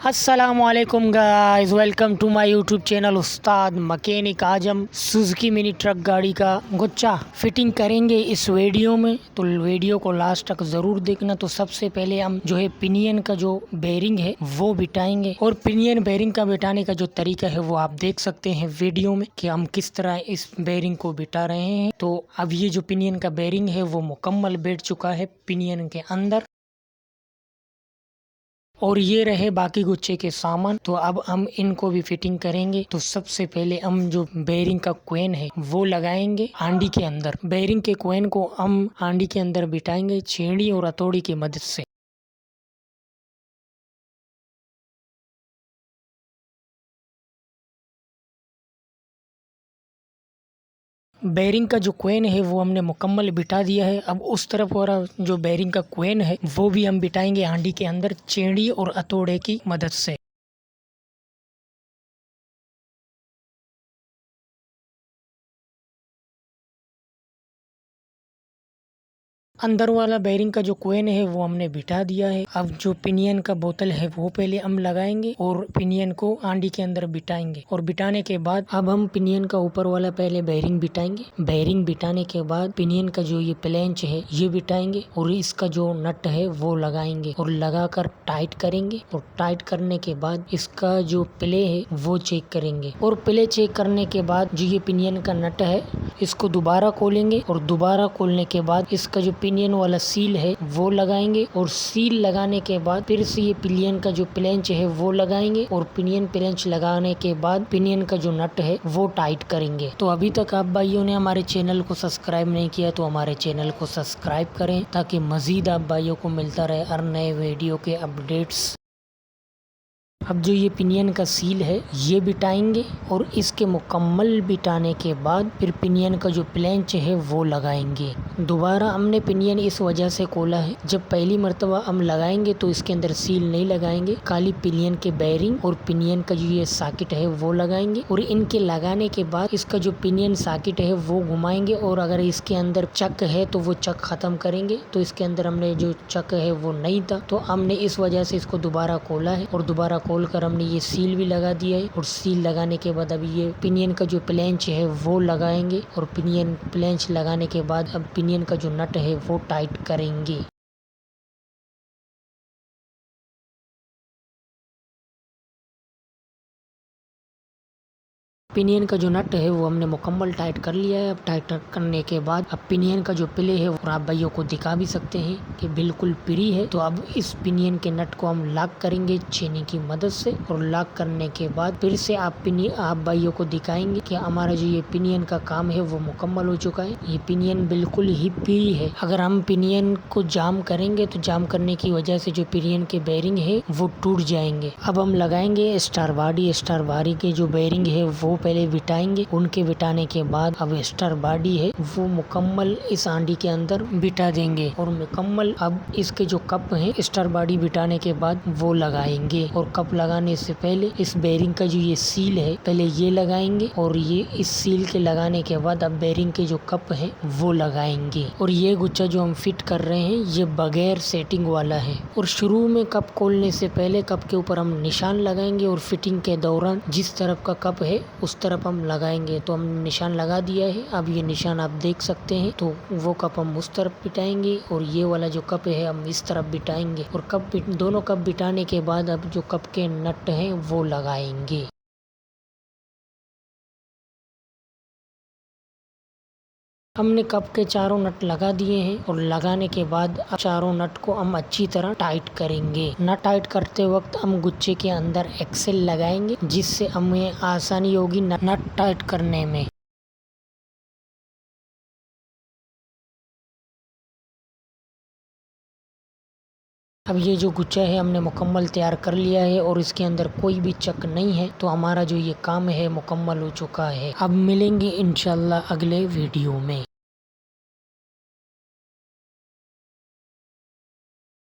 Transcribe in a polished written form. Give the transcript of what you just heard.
अस्सलामुअलैकुम guys, welcome to my YouTube channel Ustad Mechanic. आज हम सुजुकी मिनी ट्रक गाड़ी का गुच्छा फिटिंग करेंगे इस वीडियो में, तो वीडियो को लास्ट तक ज़रूर देखना। तो सबसे पहले हम जो है पिनियन का जो बेरिंग है वो बिठाएंगे, और पिनियन बेरिंग का बिठाने का जो तरीका है वो आप देख सकते हैं वीडियो में कि हम किस तरह इस बेरिंग को बिठा रहे हैं। तो अब ये जो पिनियन का बेरिंग है वो मुकम्मल बैठ चुका है पिनियन के अंदर, और ये रहे बाकी गुच्छे के सामान। तो अब हम इनको भी फिटिंग करेंगे। तो सबसे पहले हम जो बेरिंग का क्वेन है वो लगाएंगे हांडी के अंदर। बेरिंग के क्वेन को हम हांडी के अंदर बिठाएंगे छेड़ी और हथौड़ी की मदद से। बेरिंग का जो क्वेन है वो हमने मुकम्मल बिठा दिया है। अब उस तरफ वाला जो बेरिंग का क्वेन है वो भी हम बिठाएंगे हांडी के अंदर छेड़ी और हथौड़े की मदद से। अंदर वाला बेरिंग का जो क्वेन है वो हमने बिठा दिया है। अब जो पिनियन का बोतल है वो पहले हम लगाएंगे और पिनियन को आंडी के अंदर बिठाएंगे, और बिठाने के बाद अब हम पिनियन का ऊपर वाला पहले बेरिंग बिठाएंगे। बेरिंग बिठाने के बाद पिनियन का जो ये प्लेंच है ये बिठाएंगे, और इसका जो नट है वो लगाएंगे और लगाकर टाइट करेंगे। और टाइट करने के बाद इसका जो प्ले है वो चेक करेंगे, और प्ले चेक करने के बाद जो ये पिनियन का नट है इसको दोबारा खोलेंगे, और दोबारा खोलने के बाद इसका जो पिनियन वाला सील है वो लगाएंगे, और सील लगाने के बाद फिर से ये पिनियन का जो प्लेंच है वो लगाएंगे, और पिनियन प्लेंच लगाने के बाद पिनियन का जो नट है वो टाइट करेंगे। तो अभी तक आप भाइयों ने हमारे चैनल को सब्सक्राइब नहीं किया तो हमारे चैनल को सब्सक्राइब करें, ताकि मजीद आप भाइयों को मिलता रहे हर नए वीडियो के अपडेट्स। अब जो ये पिनियन का सील है ये बिठाएंगे, और इसके मुकम्मल बिठाने के बाद फिर पिनियन का जो प्लेंच है वो लगाएंगे। दोबारा हमने पिनियन इस वजह से खोला है, जब पहली मर्तबा हम लगाएंगे तो इसके अंदर सील नहीं लगाएंगे, खाली पिनियन के बेरिंग और पिनियन का जो ये सॉकेट है वो लगाएंगे। और इनके लगाने के बाद इसका जो पिनियन सॉकेट है वो घुमाएंगे, और अगर इसके अंदर चक है तो वो चक खत्म करेंगे। तो इसके अंदर हमने जो चक है वो नहीं था, तो हमने इस वजह से इसको दोबारा खोला है, और दोबारा खोलकर हमने ये सील भी लगा दिया है। और सील लगाने के बाद अब ये पिनियन का जो प्लेंच है वो लगाएंगे, और पिनियन प्लेंच लगाने के बाद अब पिनियन का जो नट है वो टाइट करेंगे। पिनियन का जो नट है वो हमने मुकम्मल टाइट कर लिया है। अब टाइट करने के बाद अब पिनियन का जो प्ले है और आप भाइयों को दिखा भी सकते हैं कि बिल्कुल फ्री है। तो अब इस पिनियन के नट को हम लॉक करेंगे छेनी की मदद से, और लॉक करने के बाद फिर से आप भाइयों को दिखाएंगे कि हमारा जो ये पिनियन का काम है वो मुकम्मल हो चुका है। ये पिनियन बिल्कुल ही फ्री है। अगर हम पिनियन को जाम करेंगे तो जाम करने की वजह से जो पिनियन के बेरिंग है वो टूट जाएंगे। अब हम लगाएंगे स्टार बॉडी के जो बेरिंग है वो पहले बिठाएंगे। उनके बिठाने के बाद अब स्टार बॉडी है वो मुकम्मल इस आंडी के अंदर बिठा देंगे, और मुकम्मल अब इसके जो कप है स्टार बॉडी बिठाने के बाद वो लगाएंगे। और कप लगाने से पहले इस बेरिंग का जो ये सील है पहले ये लगाएंगे, और ये इस सील के लगाने के बाद अब बेरिंग के जो कप है वो लगाएंगे। और ये गुच्छा जो हम फिट कर रहे हैं ये बगैर सेटिंग वाला है, और शुरू में कप खोलने से पहले कप के ऊपर हम निशान लगाएंगे, और फिटिंग के दौरान जिस तरफ का कप है उस तरफ हम लगाएंगे। तो हम निशान लगा दिया है। अब ये निशान आप देख सकते हैं। तो वो कप हम उस तरफ बिठाएंगे, और ये वाला जो कप है हम इस तरफ बिठाएंगे, और दोनों कप बिठाने के बाद अब जो कप के नट हैं वो लगाएंगे। हमने कप के चारों नट लगा दिए हैं, और लगाने के बाद चारों नट को हम अच्छी तरह टाइट करेंगे। नट टाइट करते वक्त हम गुच्छे के अंदर एक्सेल लगाएंगे, जिससे हमें आसानी होगी नट टाइट करने में। अब ये जो गुच्छा है हमने मुकम्मल तैयार कर लिया है, और इसके अंदर कोई भी चक नहीं है। तो हमारा जो ये काम है मुकम्मल हो चुका है। अब मिलेंगे इंशाल्लाह अगले वीडियो में।